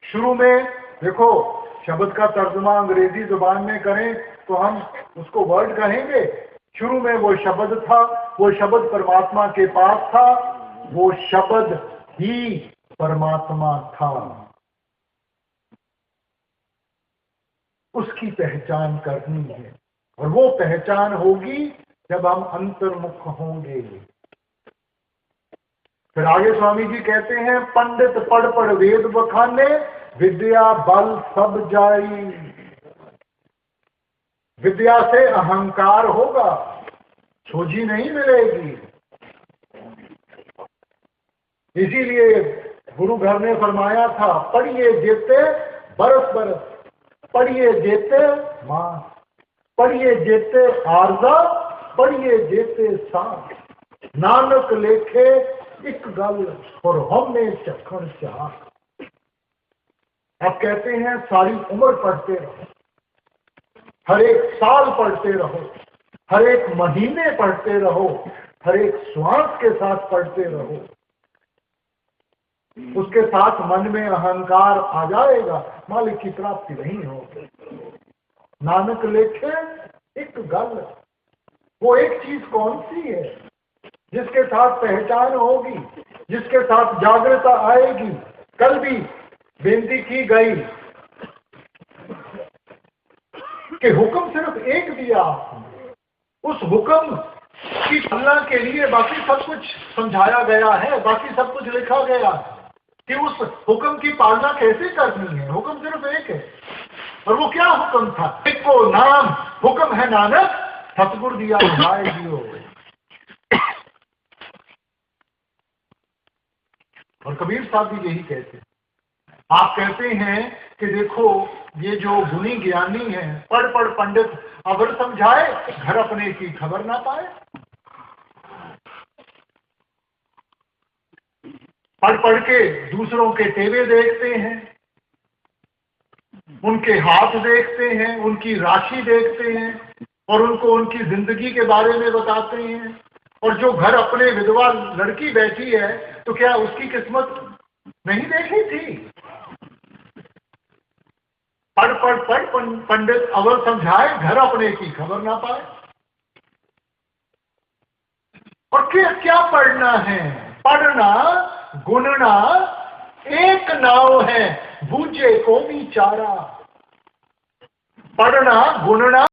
शुरू में देखो, शब्द का तर्जुमा अंग्रेजी जुबान में करें तो हम उसको वर्ड कहेंगे। शुरू में वो शब्द था, वो शब्द परमात्मा के पास था, वो शब्द ही परमात्मा था। उसकी पहचान करनी है और वो पहचान होगी जब हम अंतर्मुख होंगे। फिर आगे स्वामी जी कहते हैं, पंडित पढ़ पढ़ वेद बखाने, विद्या बल सब जाई। विद्या से अहंकार होगा, सोझी नहीं मिलेगी। इसीलिए गुरु घर ने फरमाया था, पढ़िए जेते बरस बरस, पढ़िए जेते मां, पढ़िए जेते आरजा, पढ़िए जेते सांस। नानक लेखे एक गल और हमने चखण चाह। आप कहते हैं सारी उम्र पढ़ते रहो, हर एक साल पढ़ते रहो, हर एक महीने पढ़ते रहो, हर एक श्वास के साथ पढ़ते रहो। उसके साथ मन में अहंकार आ जाएगा, मालिक की प्राप्ति नहीं होगी। नानक लेखे एक गल, वो एक चीज कौन सी है जिसके साथ पहचान होगी, जिसके साथ जागृता आएगी। कल भी बेनती की गई कि हुक्म सिर्फ एक दिया, उस हुक्म की पालना के लिए बाकी सब कुछ समझाया गया है, बाकी सब कुछ लिखा गया है कि उस हुक्म की पालना कैसे करनी है। हुक्म सिर्फ एक है। और वो क्या हुक्म था? एक को नाम हुक्म है नानक, सतगुरु दिया भाई जियो। और कबीर साहब भी यही कहते हैं। आप कहते हैं कि देखो ये जो गुणी ज्ञानी है, पढ़ पढ़ पंडित अवर समझाए, घर अपने की खबर ना पाए। पढ़ पढ़ के दूसरों के टेवे देखते हैं, उनके हाथ देखते हैं, उनकी राशि देखते हैं और उनको उनकी जिंदगी के बारे में बताते हैं। और जो घर अपने विधवा लड़की बैठी है तो क्या उसकी किस्मत नहीं देखी थी? पढ़ पढ़ पढ़ पंडित अवर समझाए, घर अपने की खबर ना पाए। और क्या पढ़ना है? पढ़ना गुनना एक नाव है, बूझे को भी चारा। पढ़ना गुनना